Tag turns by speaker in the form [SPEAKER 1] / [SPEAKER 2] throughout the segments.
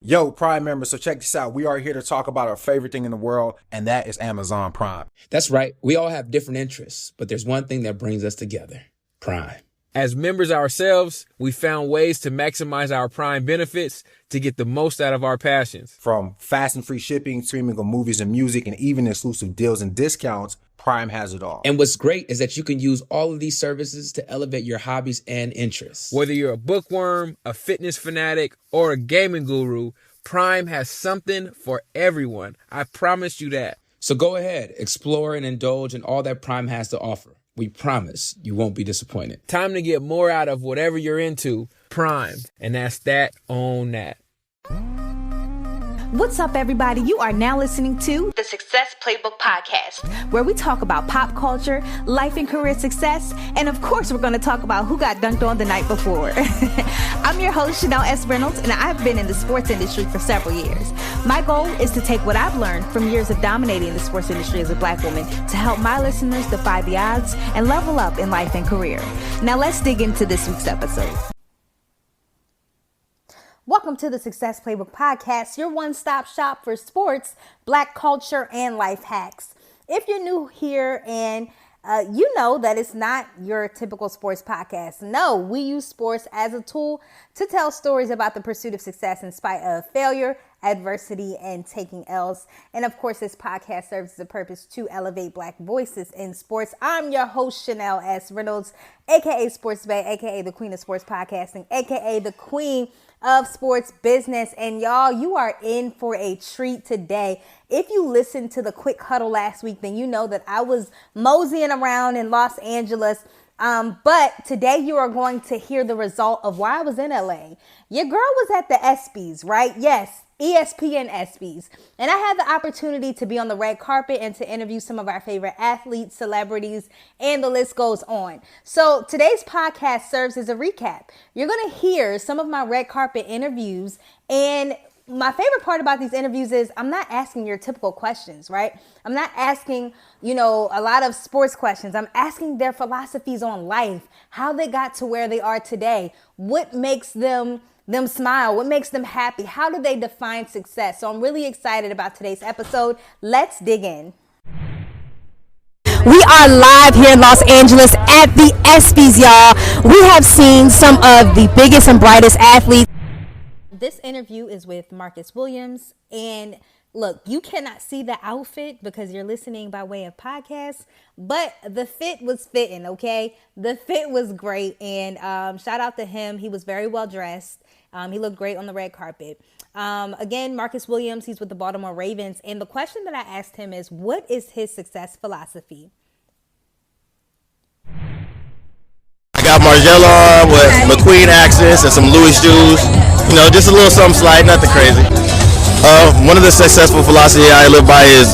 [SPEAKER 1] Yo, Prime members, so check this out. We are here to talk about our favorite thing in the world, and that is Amazon Prime.
[SPEAKER 2] That's right. We all have different interests, but there's one thing that brings us together: Prime.
[SPEAKER 3] As members ourselves, we found ways to maximize our Prime benefits to get the most out of our passions.
[SPEAKER 1] From fast and free shipping, streaming of movies and music, and even exclusive deals and discounts, Prime has it all.
[SPEAKER 2] And what's great is that you can use all of these services to elevate your hobbies and interests.
[SPEAKER 3] Whether you're a bookworm, a fitness fanatic, or a gaming guru, Prime has something for everyone. I promise you that.
[SPEAKER 2] So go ahead, explore and indulge in all that Prime has to offer. We promise you won't be disappointed.
[SPEAKER 3] Time to get more out of whatever you're into. Prime. And that's that on that.
[SPEAKER 4] What's up, everybody? You are now listening to the Success Playbook Podcast, where we talk about pop culture, life and career success, and of course, we're going to talk about who got dunked on the night before. I'm your host, Chanel S. Reynolds, and I've been in the sports industry for several years. My goal is to take what I've learned from years of dominating the sports industry as a Black woman to help my listeners defy the odds and level up in life and career. Now, let's dig into this week's episode. Welcome to the Success Playbook Podcast, your one-stop shop for sports, Black culture, and life hacks. If you're new here and you know that it's not your typical sports podcast. No, we use sports as a tool to tell stories about the pursuit of success in spite of failure, adversity, and taking L's. And of course, this podcast serves as a purpose to elevate Black voices in sports. I'm your host, Chanel S. Reynolds, aka Sports Bay, aka the Queen of Sports Podcasting, aka the Queen of Sports Business. And y'all, you are in for a treat today. If you listened to the quick huddle last week, then you know that I was moseying around in Los Angeles. But today you are going to hear the result of why I was in LA. Your girl was at the ESPYs, right? Yes, ESPN ESPYs. And I had the opportunity to be on the red carpet and to interview some of our favorite athletes, celebrities, and the list goes on. So today's podcast serves as a recap. You're going to hear some of my red carpet interviews, and my favorite part about these interviews is I'm not asking your typical questions, right? I'm not asking, a lot of sports questions. I'm asking their philosophies on life, how they got to where they are today, what makes them smile, what makes them happy, how do they define success? So I'm really excited about today's episode. Let's dig in. We are live here in Los Angeles at the ESPYs, y'all. We have seen some of the biggest and brightest athletes. This interview is with Marcus Williams, and look, you cannot see the outfit because you're listening by way of podcast, but the fit was fitting, okay? The fit was great, and shout out to him. He was very well dressed. He looked great on the red carpet. Again, Marcus Williams, he's with the Baltimore Ravens, and the question that I asked him is, what is his success philosophy?
[SPEAKER 5] I got Margiela on with McQueen accents and some Louis shoes. Just a little something slight, nothing crazy. One of the successful philosophy I live by is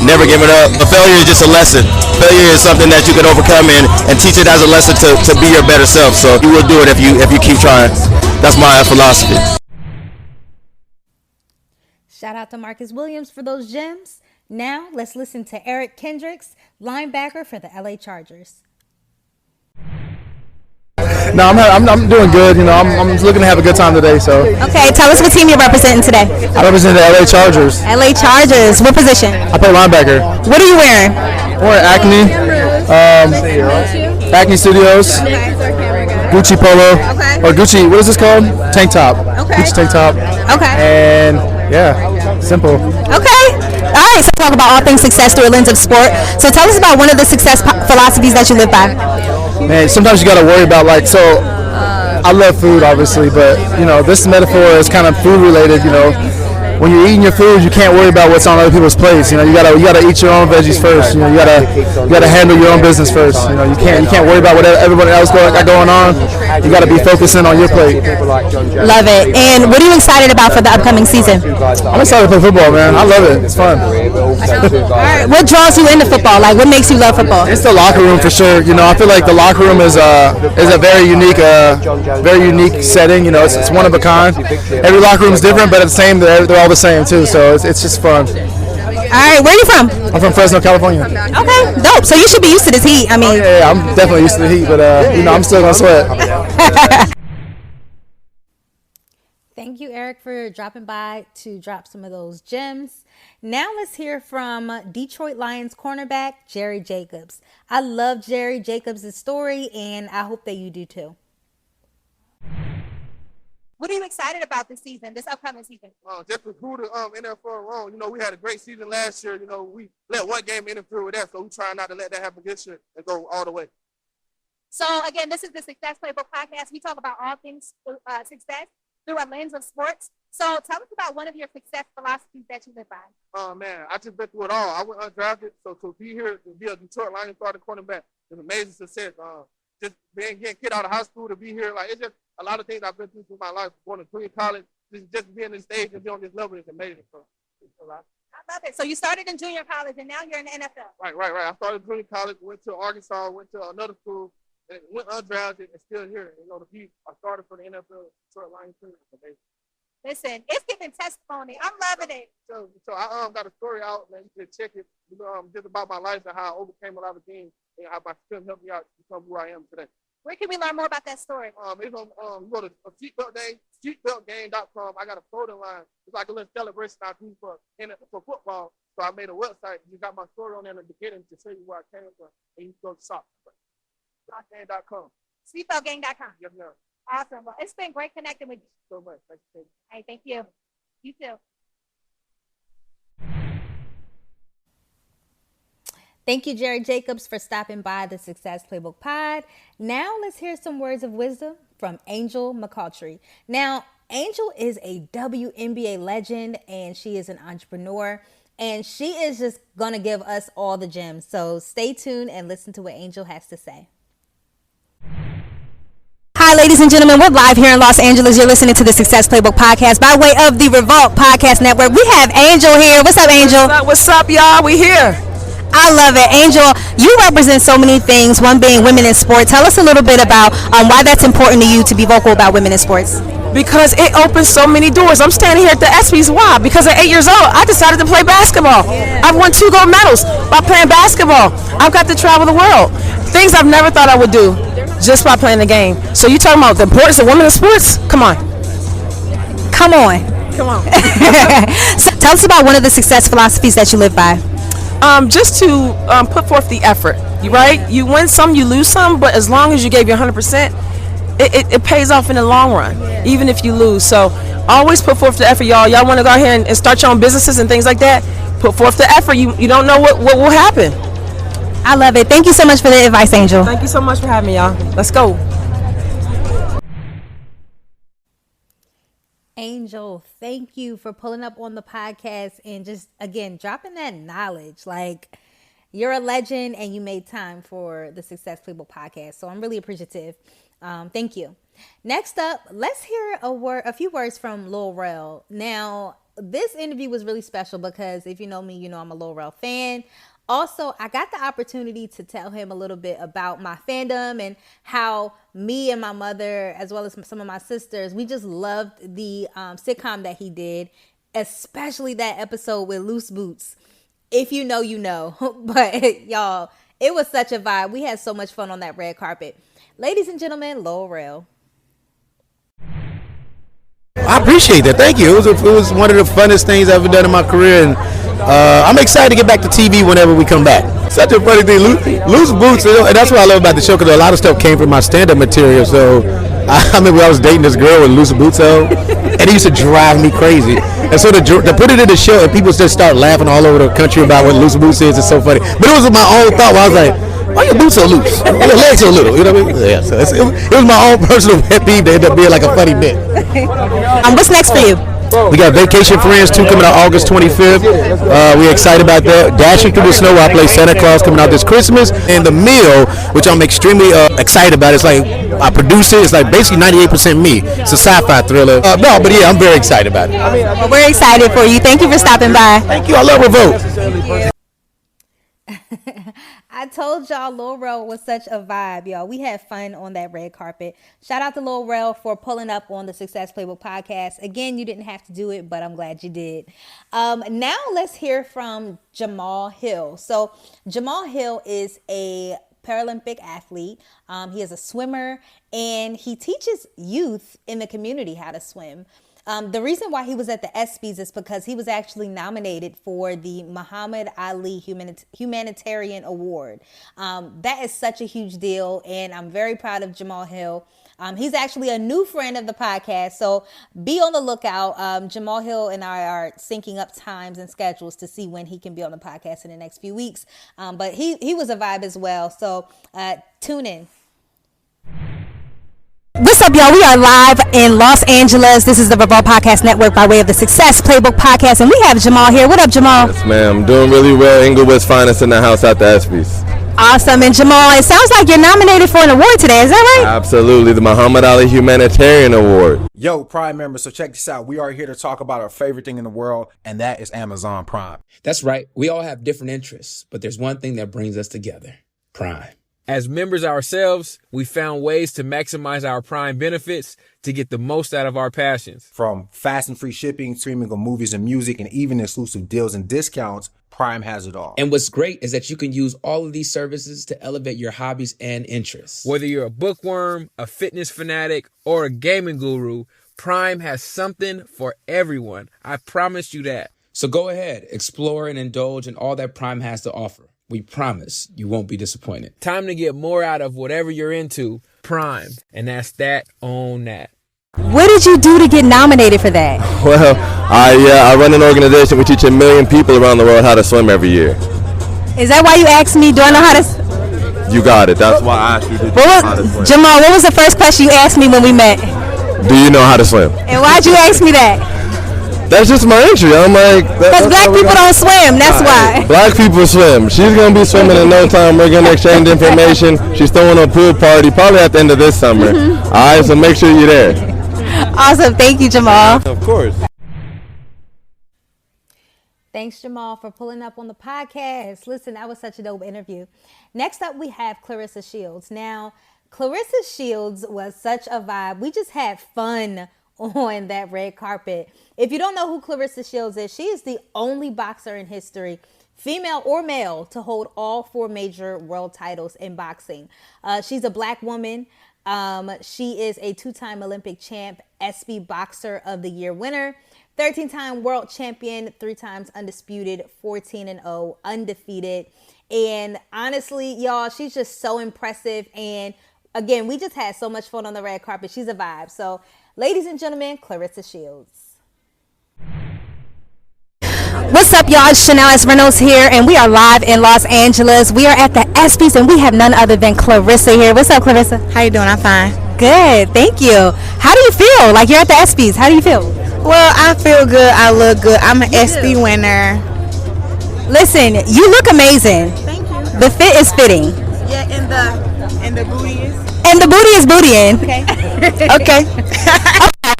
[SPEAKER 5] never giving up. A failure is just a lesson. Failure is something that you can overcome and teach it as a lesson to be your better self. So you will do it if you keep trying. That's my philosophy.
[SPEAKER 4] Shout out to Marcus Williams for those gems. Now let's listen to Eric Kendricks, linebacker for the LA Chargers.
[SPEAKER 6] No, I'm doing good. I'm just looking to have a good time today. So.
[SPEAKER 4] Okay, tell us what team you're representing today.
[SPEAKER 6] I represent the LA Chargers.
[SPEAKER 4] LA Chargers. What position?
[SPEAKER 6] I play linebacker.
[SPEAKER 4] What are you wearing?
[SPEAKER 6] I'm wearing Acne. Acne Studios.
[SPEAKER 4] Okay.
[SPEAKER 6] Gucci polo.
[SPEAKER 4] Okay.
[SPEAKER 6] Or Gucci. What is this called? Tank top.
[SPEAKER 4] Okay.
[SPEAKER 6] Gucci tank top.
[SPEAKER 4] Okay.
[SPEAKER 6] And yeah, simple.
[SPEAKER 4] Okay. All right. So talk about all things success through a lens of sport. So tell us about one of the success philosophies that you live by.
[SPEAKER 6] Man, sometimes you got to worry about I love food obviously, but this metaphor is kind of food related. When you're eating your food, you can't worry about what's on other people's plates. You gotta eat your own veggies first. You gotta handle your own business first. You can't worry about what everybody else got going on. You gotta be focusing on your plate.
[SPEAKER 4] Love it. And what are you excited about for the upcoming season?
[SPEAKER 6] I'm excited to play football, man. I love it. It's fun.
[SPEAKER 4] All right. What draws you into football? Like, what makes you love football?
[SPEAKER 6] It's the locker room for sure. I feel like the locker room is a very unique setting. It's one of a kind. Every locker room is different, but at the same, they're all the same too. So it's just fun.
[SPEAKER 4] All right, where are you from?
[SPEAKER 6] I'm from Fresno, California.
[SPEAKER 4] Okay, dope. So you should be used to this heat. I mean,
[SPEAKER 6] yeah, I'm definitely used to the heat, but I'm still gonna sweat.
[SPEAKER 4] Thank you, Eric. Derek, for dropping by to drop some of those gems. Now let's hear from Detroit Lions cornerback Jerry Jacobs. I love Jerry Jacobs' story, and I hope that you do too.
[SPEAKER 7] What are you excited about this season, this upcoming season?
[SPEAKER 8] Just to prove the NFL wrong. We had a great season last year. We let one game interfere with that, so we try not to let that happen this year and go all the way.
[SPEAKER 7] So, again, this is the Success Playbook podcast. We talk about all things success through a lens of sports. So tell us about one of your success philosophies that you live by.
[SPEAKER 8] Oh, man, I just been through it all. I went undrafted, so to be here, to be a Detroit Lions starting cornerback is amazing success. Just getting kicked out of high school to be here, it's just a lot of things I've been through my life. Going to junior college, just being on the stage and being on this level is amazing. So,
[SPEAKER 7] I love it. So you started in junior college, and now you're in the NFL.
[SPEAKER 8] Right. I started junior college, went to Arkansas, went to another school, and went undrafted and still here. To be a starter for the NFL Detroit Lions team is amazing.
[SPEAKER 7] Listen, it's giving testimony. I'm loving it.
[SPEAKER 8] So I got a story out, and you can check it. Just about my life and how I overcame a lot of things and how my strength helped me out to become who I am today.
[SPEAKER 7] Where can we learn more about that story?
[SPEAKER 8] It's on go to seatbeltgame.com. I got a clothing line. It's like a little celebration I do for football. So I made a website. You got my story on there in the beginning to show you where I came from, and you can go to shop. Seatbeltgame.com.
[SPEAKER 7] Seatbeltgame.com.
[SPEAKER 8] Yes, ma'am.
[SPEAKER 7] Awesome. Well, it's been great connecting with you.
[SPEAKER 8] So much. Thank you.
[SPEAKER 7] Hey, thank you. You too.
[SPEAKER 4] Thank you, Jerry Jacobs, for stopping by the Success Playbook Pod. Now let's hear some words of wisdom from Angel McCoutry. Now, Angel is a WNBA legend, and she is an entrepreneur, and she is just going to give us all the gems. So stay tuned and listen to what Angel has to say. Hi, ladies and gentlemen. We're live here in Los Angeles. You're listening to the Success Playbook Podcast by way of the Revolt Podcast Network. We have Angel here. What's up, Angel?
[SPEAKER 9] What's up, y'all? We here.
[SPEAKER 4] I love it. Angel, you represent so many things, one being women in sports. Tell us a little bit about why that's important to you to be vocal about women in sports.
[SPEAKER 9] Because it opens so many doors. I'm standing here at the ESPYs. Why? Because at 8 years old, I decided to play basketball. I've won 2 gold medals by playing basketball. I've got to travel the world. Things I've never thought I would do just by playing the game. So you talking about the importance of women in sports? Come on.
[SPEAKER 4] Come on.
[SPEAKER 9] Come on.
[SPEAKER 4] So tell us about one of the success philosophies that you live by.
[SPEAKER 9] Just to put forth the effort, right? You win some, you lose some, but as long as you gave your 100%, it pays off in the long run, even if you lose. So always put forth the effort, y'all. Y'all want to go ahead and start your own businesses and things like that? Put forth the effort. You don't know what will happen.
[SPEAKER 4] I love it. Thank you so much for the advice, Angel.
[SPEAKER 9] Thank you so much for having me, y'all. Let's go.
[SPEAKER 4] Angel, thank you for pulling up on the podcast and just, again, dropping that knowledge. You're a legend and you made time for the Success Playbook Podcast. So I'm really appreciative. Thank you. Next up, let's hear a few words from Lil Rel. Now, this interview was really special because if you know me, you know I'm a Lil Rel fan. Also, I got the opportunity to tell him a little bit about my fandom and how me and my mother, as well as some of my sisters, we just loved the sitcom that he did, especially that episode with Loose Boots. If you know, you know. But y'all, it was such a vibe. We had so much fun on that red carpet. Ladies and gentlemen, Lil Rel.
[SPEAKER 5] I appreciate that. Thank you. It was one of the funnest things I've ever done in my career, and I'm excited to get back to TV whenever we come back. Such a funny thing, Loose Boots, and that's what I love about the show, because a lot of stuff came from my stand-up material. So I remember I was dating this girl with Loose Boots on, and it used to drive me crazy. And so to put it in the show, and people just start laughing all over the country about what Loose Boots is, it's so funny. But it was my own thought where I was like, why your boots so loose? Why your legs so little? You know what I mean? Yeah, so it was my own personal pet peeve to end up being like a funny bit.
[SPEAKER 4] What's next for you?
[SPEAKER 5] We got Vacation Friends 2 coming out August 25th. We're excited about that. Dashing Through the Snow, I play Santa Claus, coming out this Christmas. And The Meal, which I'm extremely excited about. It's like I produce it. It's like basically 98% me. It's a sci-fi thriller. But yeah, I'm very excited about it.
[SPEAKER 4] Well, we're excited for you. Thank you for stopping by.
[SPEAKER 5] Thank you. I love Revolt.
[SPEAKER 4] I told y'all Lil Rel was such a vibe, y'all. We had fun on that red carpet. Shout out to Lil Rel for pulling up on the Success Playbook Podcast. Again, you didn't have to do it, but I'm glad you did. Now let's hear from Jamal Hill. So Jamal Hill is a Paralympic athlete. He is a swimmer, and he teaches youth in the community how to swim. The reason why he was at the ESPYs is because he was actually nominated for the Muhammad Ali Humanitarian Award. That is such a huge deal, and I'm very proud of Jamal Hill. He's actually a new friend of the podcast, so be on the lookout. Jamal Hill and I are syncing up times and schedules to see when he can be on the podcast in the next few weeks. But he was a vibe as well, so tune in.
[SPEAKER 10] What's up, y'all? We are live in Los Angeles. This is the Revolt Podcast Network by way of the Success Playbook Podcast, and we have Jamal here. What up, Jamal?
[SPEAKER 5] Yes, ma'am. Doing really well. Inglewood's finest in the house at the ESPYs.
[SPEAKER 10] Awesome. And Jamal, it sounds like you're nominated for an award today. Is that right?
[SPEAKER 5] Absolutely. The Muhammad Ali Humanitarian Award.
[SPEAKER 1] Yo, Prime members, so check this out. We are here to talk about our favorite thing in the world, and that is Amazon Prime.
[SPEAKER 2] That's right. We all have different interests, but there's one thing that brings us together: Prime.
[SPEAKER 3] As members ourselves, we found ways to maximize our Prime benefits to get the most out of our passions.
[SPEAKER 1] From fast and free shipping, streaming of movies and music, and even exclusive deals and discounts, Prime has it all.
[SPEAKER 2] And what's great is that you can use all of these services to elevate your hobbies and interests.
[SPEAKER 3] Whether you're a bookworm, a fitness fanatic, or a gaming guru, Prime has something for everyone. I promise you that.
[SPEAKER 2] So go ahead, explore and indulge in all that Prime has to offer. We promise you won't be disappointed.
[SPEAKER 3] Time to get more out of whatever you're into. Prime. And that's that on that.
[SPEAKER 10] What did you do to get nominated for that?
[SPEAKER 5] Well, I run an organization. We teach 1 million people around the world how to swim every year.
[SPEAKER 10] Is that why you asked me, do I know how to...
[SPEAKER 5] You got it. That's why I asked you to how to swim.
[SPEAKER 10] Jamal, what was the first question you asked me when we met?
[SPEAKER 5] Do you know how to swim?
[SPEAKER 10] And why'd you ask me that?
[SPEAKER 5] That's just my entry. I'm like...
[SPEAKER 10] Because black people don't swim, that's why.
[SPEAKER 5] Black people swim. She's going to be swimming in no time. We're going to exchange information. She's throwing a pool party probably at the end of this summer. All right, so make sure you're there.
[SPEAKER 10] Awesome. Thank you, Jamal.
[SPEAKER 5] Of course.
[SPEAKER 4] Thanks, Jamal, for pulling up on the podcast. Listen, that was such a dope interview. Next up, we have Claressa Shields. Now, Claressa Shields was such a vibe. We just had fun on that red carpet. If you don't know who Claressa Shields is, she is the only boxer in history, female or male, to hold all 4 major world titles in boxing. She's a black woman. She is a 2-time Olympic champ, ESPY Boxer of the Year winner, 13-time world champion, 3 times undisputed, 14-0, undefeated. And honestly, y'all, she's just so impressive. And again, we just had so much fun on the red carpet. She's a vibe. So, ladies and gentlemen, Claressa Shields.
[SPEAKER 10] What's up, y'all? It's Chanel S. Reynolds here, and we are live in Los Angeles. We are at the ESPYs, and we have none other than Claressa here. What's up, Claressa?
[SPEAKER 11] How you doing? I'm fine.
[SPEAKER 10] Good, thank you. How do you feel? Like, you're at the ESPYs. How do you feel?
[SPEAKER 11] Well, I feel good. I look good. I'm an ESPY winner.
[SPEAKER 10] Listen, you look amazing.
[SPEAKER 11] Thank you.
[SPEAKER 10] The fit is fitting.
[SPEAKER 11] Yeah, and the booty is.
[SPEAKER 10] And the booty is bootying.
[SPEAKER 11] Okay.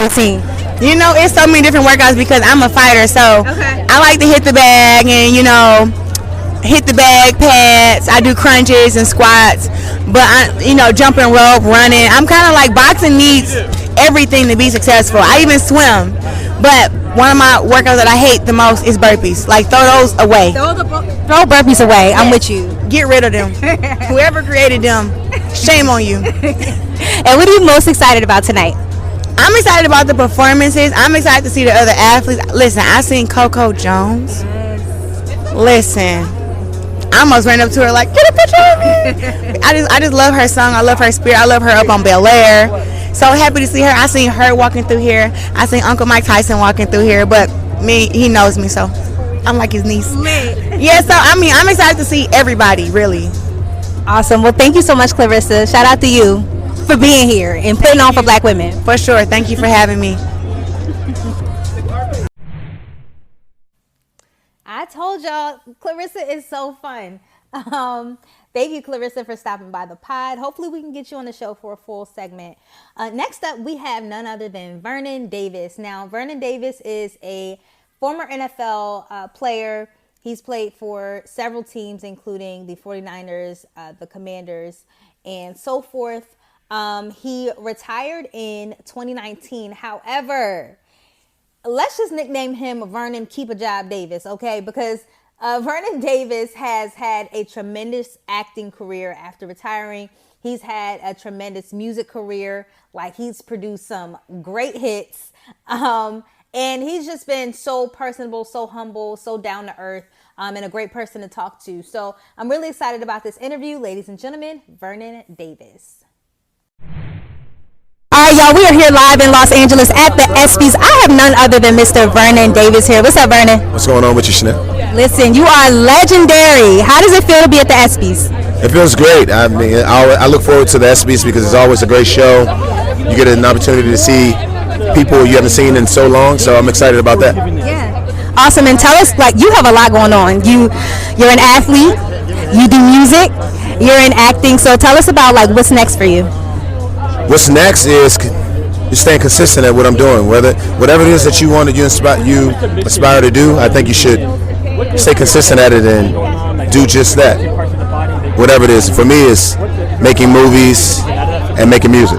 [SPEAKER 10] Okay.
[SPEAKER 11] You know, it's so many different workouts because I'm a fighter, so I like to hit the bag and, you know, hit the bag pads. I do crunches and squats, but jumping rope, running. I'm kind of like, boxing needs everything to be successful. I even swim, but one of my workouts that I hate the most is burpees. Like, throw those away.
[SPEAKER 10] Throw burpees away. I'm with you.
[SPEAKER 11] Get rid of them. Whoever created them, shame on you.
[SPEAKER 10] And what are you most excited about tonight?
[SPEAKER 11] I'm excited about the performances. I'm excited to see the other athletes. Listen, I seen Coco Jones. Listen, I almost ran up to her like, get a picture of me. I just love her song. I love her spirit. I love her up on Bel Air. So happy to see her. I seen her walking through here. I seen Uncle Mike Tyson walking through here. But he knows me, so I'm like his niece. Yeah, so I'm excited to see everybody, really.
[SPEAKER 10] Awesome. Well, thank you so much, Claressa. Shout out to you for being here and putting on for black women.
[SPEAKER 11] For sure. Thank you for having me.
[SPEAKER 4] I told y'all, Claressa is so fun. Thank you, Claressa, for stopping by the pod. Hopefully we can get you on the show for a full segment. Next up, we have none other than Vernon Davis. Now, Vernon Davis is a former NFL player. He's played for several teams, including the 49ers, the Commanders, and so forth. He retired in 2019. However, let's just nickname him Vernon Keep a Job Davis, okay? Because Vernon Davis has had a tremendous acting career after retiring. He's had a tremendous music career. Like, he's produced some great hits. And he's just been so personable, so humble, so down to earth, and a great person to talk to. So I'm really excited about this interview. Ladies and gentlemen, Vernon Davis.
[SPEAKER 10] All right, y'all, we are here live in Los Angeles at the ESPYs. I have none other than Mr. Vernon Davis here. What's up, Vernon?
[SPEAKER 5] What's going on with you, Chanel?
[SPEAKER 10] Listen, you are legendary. How does it feel to be at the ESPYs?
[SPEAKER 5] It feels great. I mean, I look forward to the ESPYs because it's always a great show. You get an opportunity to see people you haven't seen in so long, so I'm excited about that.
[SPEAKER 10] Yeah. Awesome. And tell us, like, you have a lot going on. You're an athlete, you do music, you're in acting, so tell us about, like, what's next for you.
[SPEAKER 5] What's next is just staying consistent at what I'm doing. Whatever it is that you want to aspire to do, I think you should stay consistent at it and do just that. Whatever it is. For me, it's making movies and making music.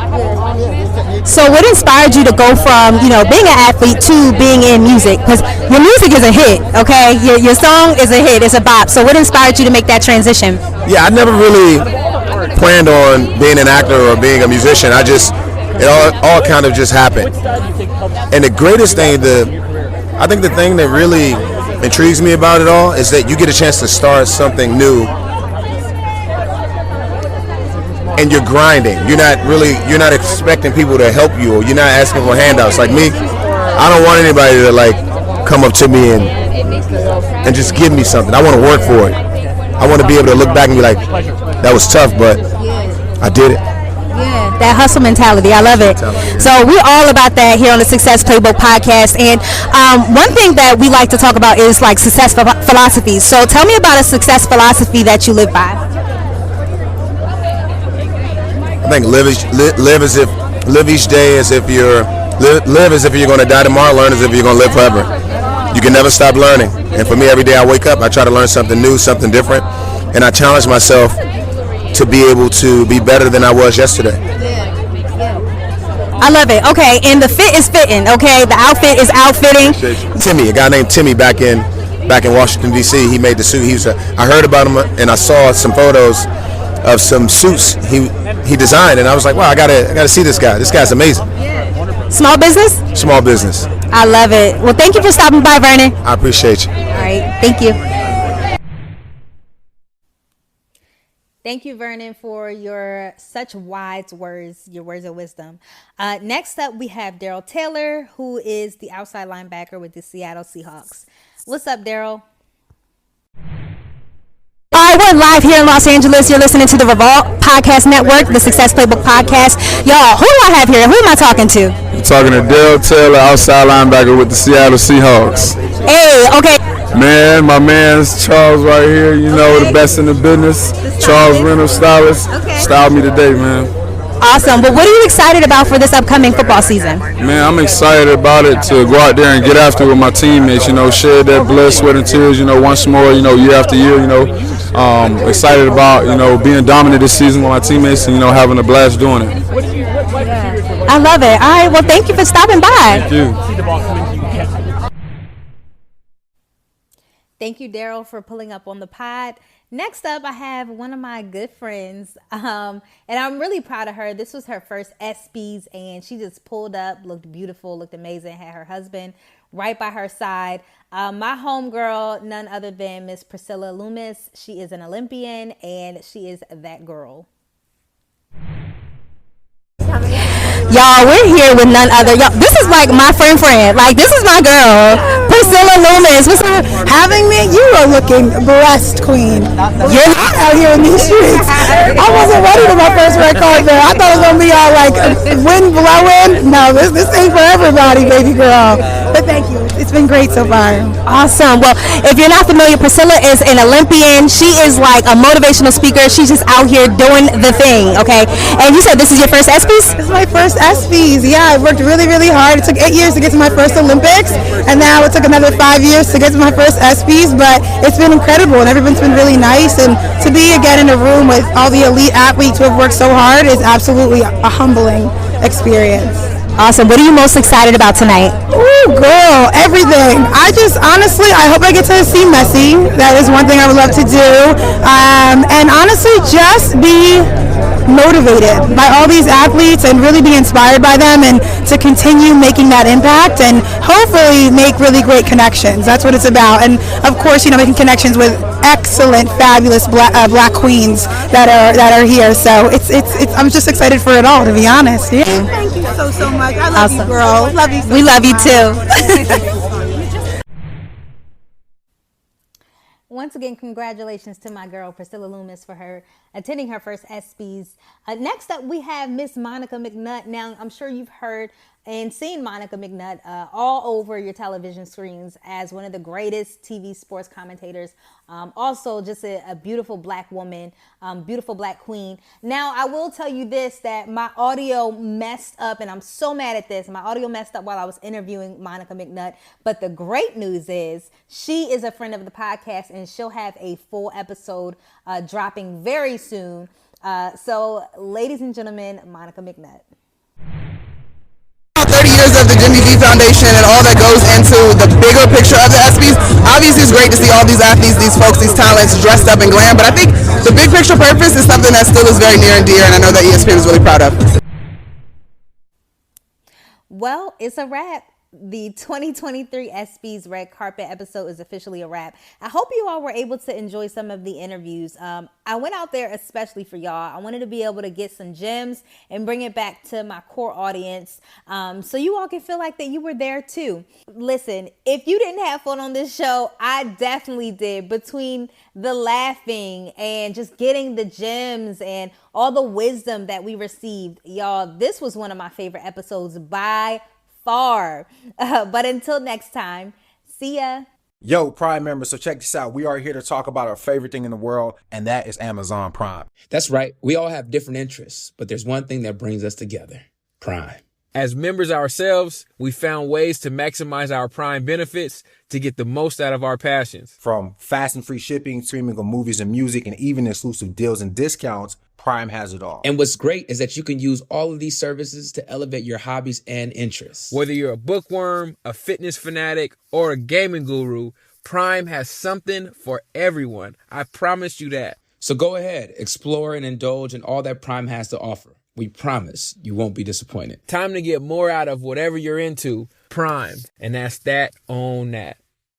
[SPEAKER 10] So what inspired you to go from, being an athlete to being in music? Because your music is a hit, okay? Your song is a hit, it's a bop. So what inspired you to make that transition?
[SPEAKER 5] Yeah, I never really planned on being an actor or being a musician. It all kind of just happened. And the greatest thing, I think the thing that really intrigues me about it all is that you get a chance to start something new and you're grinding. You're not expecting people to help you, or you're not asking for handouts. Like me, I don't want anybody to like come up to me and just give me something. I want to work for it. I want to be able to look back and be like, that was tough, but I did it.
[SPEAKER 10] Yeah, that hustle mentality. I love it. So we're all about that here on the Success Playbook podcast. And one thing that we like to talk about is like success philosophies. So tell me about a success philosophy that you live by.
[SPEAKER 5] I think live each day as if you're going to die tomorrow. Learn as if you're going to live forever. You can never stop learning. And for me, every day I wake up, I try to learn something new, something different, and I challenge myself to be able to be better than I was yesterday.
[SPEAKER 10] I love it. Okay, and the fit is fitting. Okay, the outfit is outfitting.
[SPEAKER 5] Timmy, a guy named Timmy back in Washington D.C. He made the suit. I heard about him and I saw some photos of some suits he designed, and I was like, wow, I gotta see this guy. This guy's amazing.
[SPEAKER 10] Small business?
[SPEAKER 5] Small business.
[SPEAKER 10] I love it. Well, thank you for stopping by, Vernon.
[SPEAKER 5] I appreciate you.
[SPEAKER 10] All right, thank you.
[SPEAKER 4] Thank you, Vernon, for your such wise words, your words of wisdom. Next up, we have Darrell Taylor, who is the outside linebacker with the Seattle Seahawks. What's up, Darrell?
[SPEAKER 10] All right, we're live here in Los Angeles. You're listening to the Revolt Podcast Network, the Success Playbook Podcast. Y'all, who do I have here? Who am I talking to?
[SPEAKER 6] I'm talking to Darrell Taylor, outside linebacker with the Seattle Seahawks.
[SPEAKER 10] Hey, okay.
[SPEAKER 6] Man, my man's Charles right here. The best in the business. Charles Reynolds, stylist. Styled me today, man.
[SPEAKER 10] Awesome. Well, what are you excited about for this upcoming football season?
[SPEAKER 6] Man, I'm excited about it to go out there and get after it with my teammates. Share that blood, sweat, and tears. Once more. Year after year. Excited about being dominant this season with my teammates and having a blast doing it.
[SPEAKER 10] I love it. All right. Well, thank you for stopping by.
[SPEAKER 6] Thank you.
[SPEAKER 4] Thank you, Darrell, for pulling up on the pod. Next up, I have one of my good friends, and I'm really proud of her. This was her first ESPYs, and she just pulled up, looked beautiful, looked amazing, had her husband right by her side. My homegirl, none other than Miss Priscilla Loomis. She is an Olympian, and she is that girl.
[SPEAKER 10] Y'all, we're here with none other. Y'all, this is like my friend. Like, this is my girl, Priscilla Loomis. What's up?
[SPEAKER 12] Having me, you are looking blessed, queen. You're hot out here in these streets. I wasn't ready for my first red carpet. I thought it was going to be all like wind blowing. No, this ain't for everybody, baby girl. But thank you. It's been great so far.
[SPEAKER 10] Awesome. Well, if you're not familiar, Priscilla is an Olympian. She is like a motivational speaker. She's just out here doing the thing, okay? And you said this is your first ESPYs?
[SPEAKER 12] This is my first ESPYs. Yeah, I worked really, really hard. It took 8 years to get to my first Olympics, and now it took another 5 years to get to my first ESPYs, but it's been incredible, and everyone's been really nice, and to be again in a room with all the elite athletes who have worked so hard is absolutely a humbling experience.
[SPEAKER 10] Awesome. What are you most excited about tonight?
[SPEAKER 12] Ooh, girl, everything. I hope I get to see Messi. That is one thing I would love to do. And honestly, just be motivated by all these athletes and really be inspired by them and to continue making that impact and hopefully make really great connections. That's what it's about. And of course, making connections with excellent, fabulous black queens that are here. So it's I'm just excited for it all, to be honest. Yeah.
[SPEAKER 11] Thank you so much. I love you, girl. Love you.
[SPEAKER 10] We love you too.
[SPEAKER 4] Once again, congratulations to my girl, Priscilla Loomis, for her attending her first ESPYs. Next up, we have Miss Monica McNutt. Now, I'm sure you've heard and seen Monica McNutt all over your television screens as one of the greatest TV sports commentators. Also, just a beautiful black woman, beautiful black queen. Now, I will tell you this, that my audio messed up, and I'm so mad at this. My audio messed up while I was interviewing Monica McNutt. But the great news is she is a friend of the podcast, and she'll have a full episode dropping very soon. So, ladies and gentlemen, Monica McNutt.
[SPEAKER 13] 30 years of the Jimmy V Foundation and all that goes into the bigger picture of the ESPYs. Obviously, it's great to see all these athletes, these folks, these talents dressed up in glam, but I think the big picture purpose is something that still is very near and dear, and I know that ESPN is really proud of.
[SPEAKER 4] Well, it's a wrap. The 2023 ESPYs Red Carpet episode is officially a wrap. I hope you all were able to enjoy some of the interviews. I went out there especially for y'all. I wanted to be able to get some gems and bring it back to my core audience so you all can feel like that you were there too. Listen, if you didn't have fun on this show, I definitely did. Between the laughing and just getting the gems and all the wisdom that we received, y'all, this was one of my favorite episodes by far. But until next time, see ya.
[SPEAKER 1] Yo, Prime members, so check this out. We are here to talk about our favorite thing in the world, and that is Amazon Prime.
[SPEAKER 2] That's right. We all have different interests, but there's one thing that brings us together: Prime.
[SPEAKER 3] As members ourselves, we found ways to maximize our Prime benefits to get the most out of our passions.
[SPEAKER 1] From fast and free shipping, streaming of movies and music, and even exclusive deals and discounts, Prime has it all.
[SPEAKER 2] And what's great is that you can use all of these services to elevate your hobbies and interests.
[SPEAKER 3] Whether you're a bookworm, a fitness fanatic, or a gaming guru, Prime has something for everyone. I promise you that.
[SPEAKER 2] So go ahead, explore and indulge in all that Prime has to offer. We promise you won't be disappointed.
[SPEAKER 3] Time to get more out of whatever you're into. Prime. And that's that on that.